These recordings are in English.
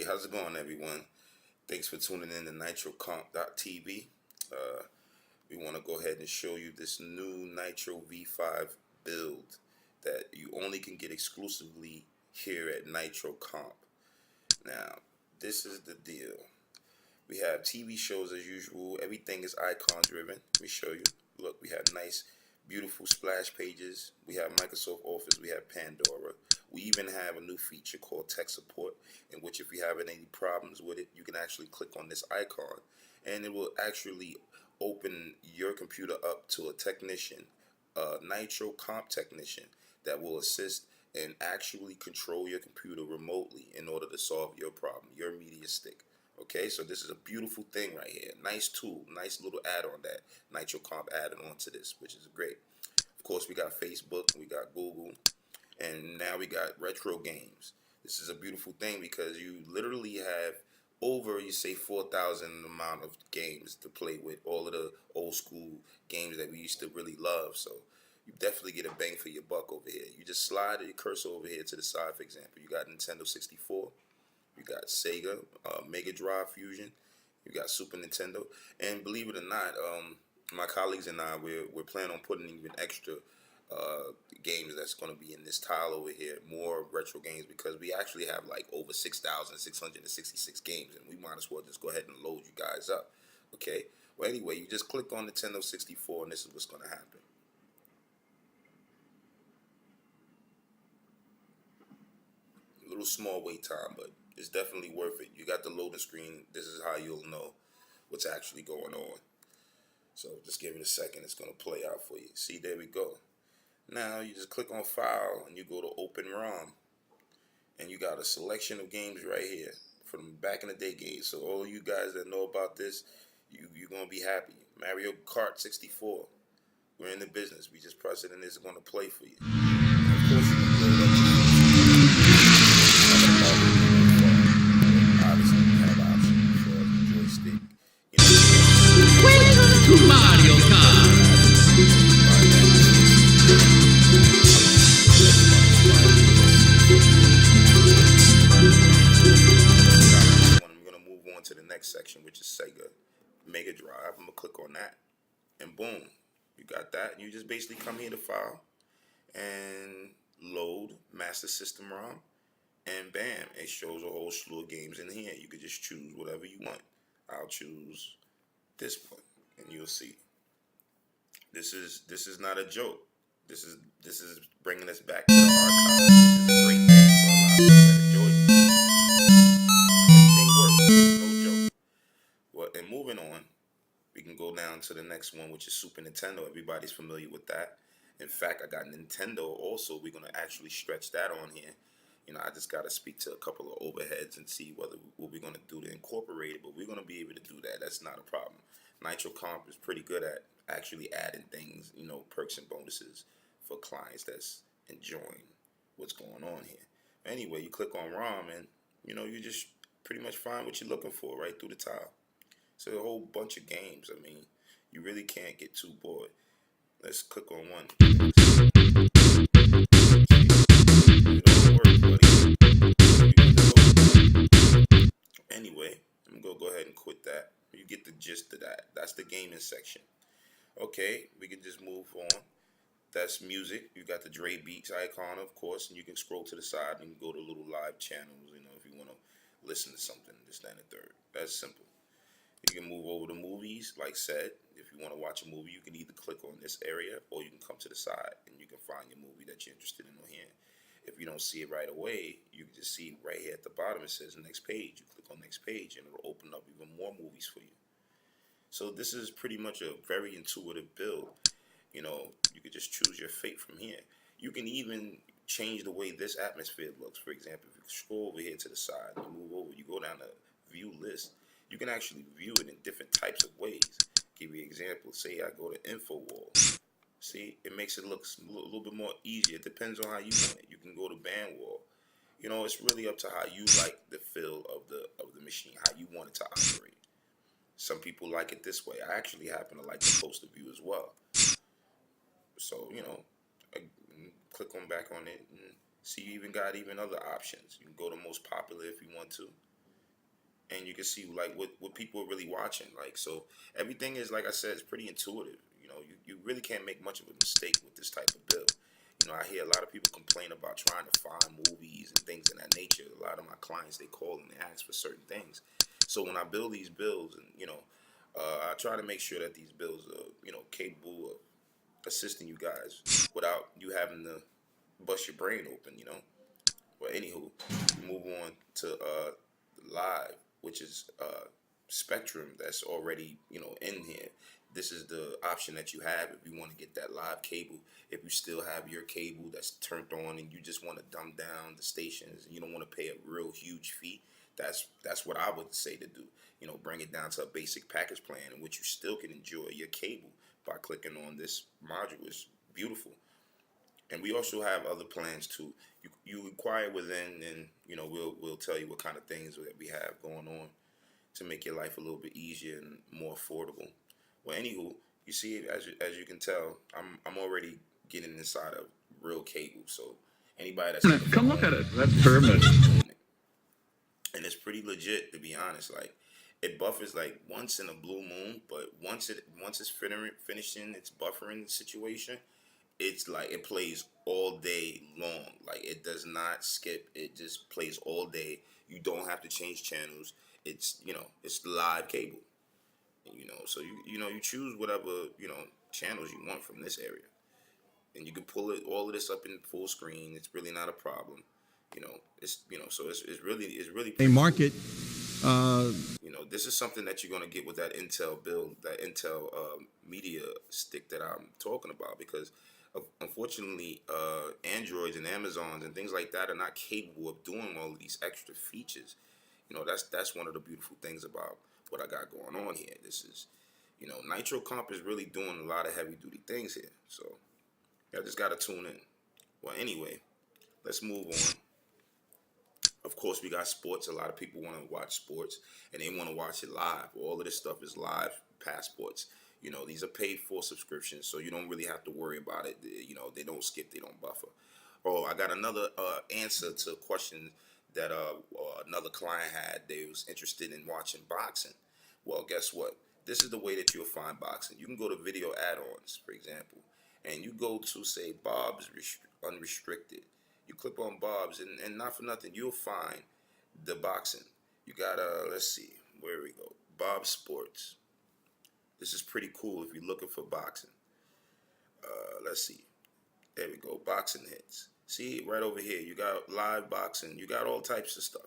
how's it going, everyone? Thanks for tuning in to NitroComp.tv. We want to go ahead and show you this new Nitro V5 build that you only can get exclusively here at NitroComp. Now, this is the deal. We have TV shows as usual. Everything is icon driven. Let me show you. Look, we have nice, beautiful splash pages. We have Microsoft Office. We have Pandora. We even have a new feature called Tech Support, in which if you have any problems with it, you can actually click on this icon, and it will actually open your computer up to a technician, a Nitro Comp technician, that will assist and actually control your computer remotely in order to solve your problem, your media stick. Okay, so this is a beautiful thing right here. Nice tool, nice little add-on that Nitro Comp added on to this, which is great. Of course, we got Facebook, we got Google, and now we got retro games. This is a beautiful thing because you literally have over, you say, 4,000 amount of games to play with, all of the old school games that we used to really love. So you definitely get a bang for your buck over here. You just slide your cursor over here to the side, for example. You got Nintendo 64, you got Sega, Mega Drive Fusion, you got Super Nintendo, and believe it or not, my colleagues and I, we're planning on putting even extra games that's going to be in this tile over here, more retro games, because we actually have like over 6,666 games, and we might as well just go ahead and load you guys up. Okay, well, anyway, you just click on Nintendo 64 and this is what's going to happen. A little small wait time, but it's definitely worth it. You got the loading screen. This is how you'll know what's actually going on. So just give it a second. It's going to play out for you. See, there we go. Now you just click on File and you go to Open ROM, and you got a selection of games right here from back in the day games. So all you guys that know about this, you're gonna be happy. Mario Kart 64. We're in the business. We just press it and it's gonna play for you. And of course, you can play that. Obviously, you have options for the joystick. Welcome to Mario Kart. I'm going to move on to the next section, which is Sega Mega Drive. I'm going to click on that, and boom, you got that. You just basically come here to File and load Master System ROM, and bam, it shows a whole slew of games in here. You could just choose whatever you want. I'll choose this one, and you'll see. This is not a joke. This is bringing us back to the archives. This is a great thing for a lot of us that enjoy it. Everything works. No joke. Well, and moving on, we can go down to the next one, which is Super Nintendo. Everybody's familiar with that. In fact, I got Nintendo also. We're going to actually stretch that on here. You know, I just got to speak to a couple of overheads and see what we're going to do to incorporate it, but we're going to be able to do that. That's not a problem. Nitro Comp is pretty good at actually adding things, you know, perks and bonuses for clients that's enjoying what's going on here. Anyway, you click on ROM and, you know, you just pretty much find what you're looking for right through the tile. So a whole bunch of games. I mean, you really can't get too bored. Let's click on one. It all works, buddy. Anyway, I'm going to go ahead and quit that. You get the gist of that. That's the gaming section. Okay, we can just move on. That's music. You got the Dre Beats icon, of course, and you can scroll to the side and go to little live channels, you know, if you want to listen to something, this, that, and the third. That's simple. You can move over to movies, like said. If you want to watch a movie, you can either click on this area or you can come to the side and you can find your movie that you're interested in on here. If you don't see it right away, you can just see right here at the bottom it says next page. You click on next page and it'll open up even more movies for you. So this is pretty much a very intuitive build. You know, you could just choose your fate from here. You can even change the way this atmosphere looks. For example, if you scroll over here to the side, you move over, you go down to view list, you can actually view it in different types of ways. Give you an example. Say I go to info wall. See, it makes it look a little bit more easier. It depends on how you want it. You can go to band wall. You know, it's really up to how you like the feel of the machine, how you want it to operate. Some people like it this way. I actually happen to like the poster view as well. So, you know, click back on it and see you even got other options. You can go to most popular if you want to. and you can see like what people are really watching. Like, so everything is, like I said, it's pretty intuitive. You really can't make much of a mistake with this type of build. I hear a lot of people complain about trying to find movies and things of that nature. A lot of my clients, they call and they ask for certain things. So when I build these builds, and I try to make sure that these builds are capable of assisting you guys without you having to bust your brain open. Well, anywho, we move on to live, which is Spectrum that's already in here. This is the option that you have if you want to get that live cable. If you still have your cable that's turned on and you just want to dumb down the stations and you don't want to pay a real huge fee, that's what I would say to do. Bring it down to a basic package plan in which you still can enjoy your cable by clicking on this module. It's beautiful. And we also have other plans too. You inquire within, and we'll tell you what kind of things that we have going on to make your life a little bit easier and more affordable. Well, anywho, you see, as you can tell, I'm already getting inside of real cable. So anybody that's Come look at it. That's pyramid. And it's pretty legit, to be honest. Like, it buffers like once in a blue moon, but once it's finishing its buffering situation, it's like it plays all day long. Like, it does not skip. It just plays all day. You don't have to change channels. It's live cable. So you choose whatever channels you want from this area, and you can pull all of this up in full screen. It's really not a problem. It's really They pretty market. This is something that you're going to get with that Intel build, that Intel media stick that I'm talking about, because unfortunately Androids and Amazons and things like that are not capable of doing all of these extra features. That's one of the beautiful things about what I got going on here. This is, Nitro Comp is really doing a lot of heavy duty things here. So I just got to tune in. Well, anyway, let's move on. Of course, we got sports. A lot of people want to watch sports, and they want to watch it live. All of this stuff is live passports. These are paid for subscriptions, so you don't really have to worry about it. They don't skip, they don't buffer. Oh, I got another answer to a question that another client had. They was interested in watching boxing. Well, guess what? This is the way that you'll find boxing. You can go to video add-ons, for example, and you go to, say, Bob's Unrestricted. You click on Bob's, and not for nothing, you'll find the boxing. You got, let's see, where we go. Bob's Sports. This is pretty cool if you're looking for boxing. Let's see. There we go. Boxing hits. See, right over here, you got live boxing. You got all types of stuff.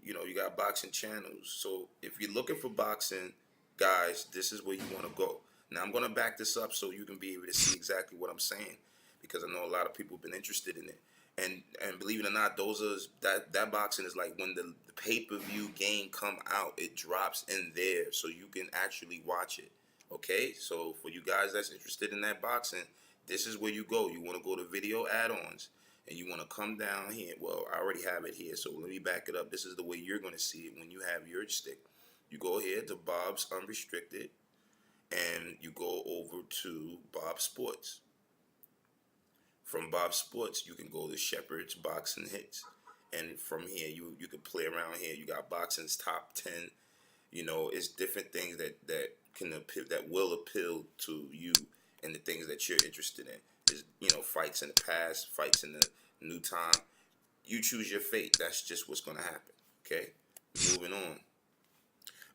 You got boxing channels. So if you're looking for boxing, guys, this is where you want to go. Now, I'm going to back this up so you can be able to see exactly what I'm saying, because I know a lot of people have been interested in it. And believe it or not, that boxing is like when the pay-per-view game come out, it drops in there so you can actually watch it. Okay, so for you guys that's interested in that boxing, this is where you go. You want to go to video add-ons, and you want to come down here. Well, I already have it here, so let me back it up. This is the way you're going to see it when you have your stick. You go here to Bob's Unrestricted, and you go over to Bob Sports. From Bob Sports, you can go to Shepard's Boxing Hits, and from here you can play around here. You got boxing's top 10. It's different things that can appeal, that will appeal to you, and the things that you're interested in. Is fights in the past, fights in the new time. You choose your fate. That's just what's gonna happen. Okay, moving on.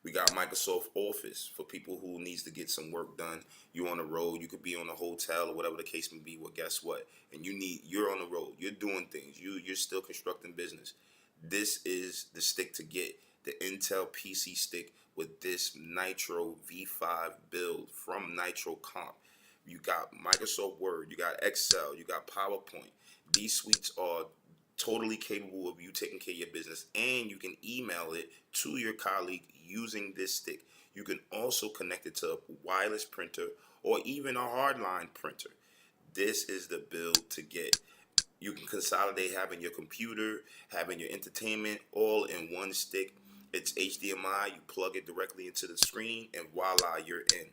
We got Microsoft Office for people who needs to get some work done. You're on the road. You could be on a hotel or whatever the case may be. Well, guess what? And you're on the road. You're doing things. You're still constructing business. This is the stick to get. The Intel PC stick with this Nitro V5 build from Nitro Comp. You got Microsoft Word. You got Excel. You got PowerPoint. These suites are totally capable of you taking care of your business, and you can email it to your colleague using this stick. You can also connect it to a wireless printer or even a hardline printer. This is the build to get. You can consolidate having your computer, having your entertainment all in one stick. It's HDMI. You plug it directly into the screen, and voila, you're in.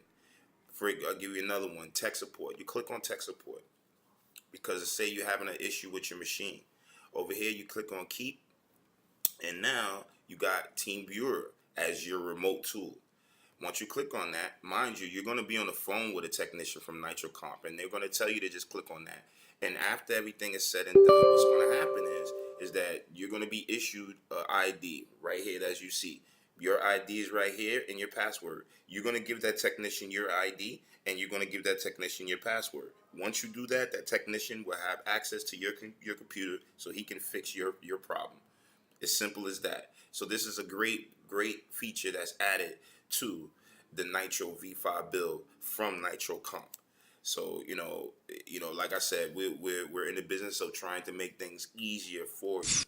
I'll give you another one, tech support. You click on tech support because say you're having an issue with your machine. Over here, you click on keep, and now you got Team Viewer. as your remote tool. Once you click on that, mind you, you're going to be on the phone with a technician from Nitro Comp, and they're going to tell you to just click on that. And after everything is said and done, what's going to happen is that you're going to be issued an ID right here, as you see. Your ID is right here and your password. You're going to give that technician your ID, and you're going to give that technician your password. Once you do that, that technician will have access to your computer so he can fix your problem. As simple as that. So this is a great feature that's added to the Nitro V5 build from Nitro Comp. So like I said, we're in the business of trying to make things easier for you.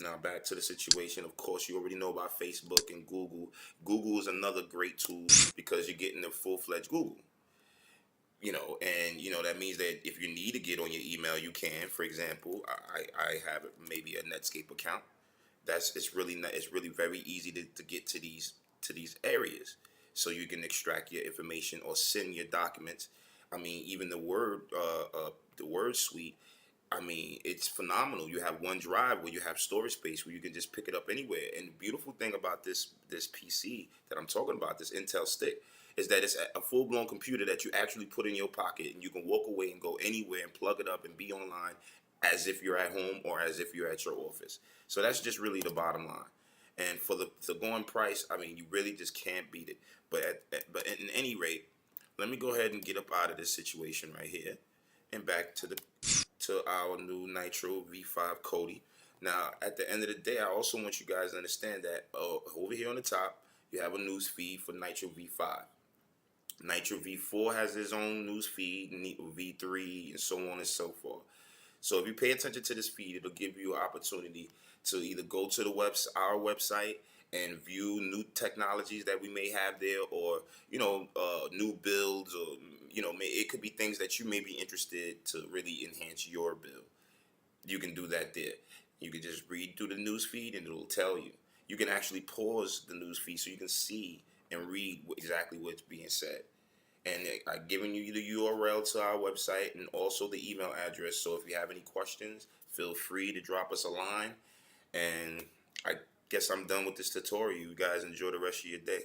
Now back to the situation. Of course, you already know about Facebook and Google. Google is another great tool because you're getting the full-fledged Google. That means that if you need to get on your email, you can. For example, I have maybe a Netscape account. It's really very easy to get to these areas, so you can extract your information or send your documents. I mean, even the word suite. I mean, it's phenomenal. You have OneDrive where you have storage space where you can just pick it up anywhere. And the beautiful thing about this PC that I'm talking about, this Intel stick, is that it's a full-blown computer that you actually put in your pocket, and you can walk away and go anywhere and plug it up and be online as if you're at home or as if you're at your office. So that's just really the bottom line. And for the going price, I mean, you really just can't beat it. But in any rate, let me go ahead and get up out of this situation right here and back to our new Nitro V5 Kodi. Now, at the end of the day, I also want you guys to understand that over here on the top, you have a news feed for Nitro V5. Nitro V4 has its own news feed, V3, and so on and so forth. So if you pay attention to this feed, it'll give you an opportunity to either go to our website and view new technologies that we may have there, or new builds, or it could be things that you may be interested to really enhance your build. You can do that there. You can just read through the news feed and it'll tell you. You can actually pause the news feed so you can see and read exactly what's being said. And I've given you the URL to our website and also the email address. So if you have any questions, feel free to drop us a line. And I guess I'm done with this tutorial. You guys enjoy the rest of your day.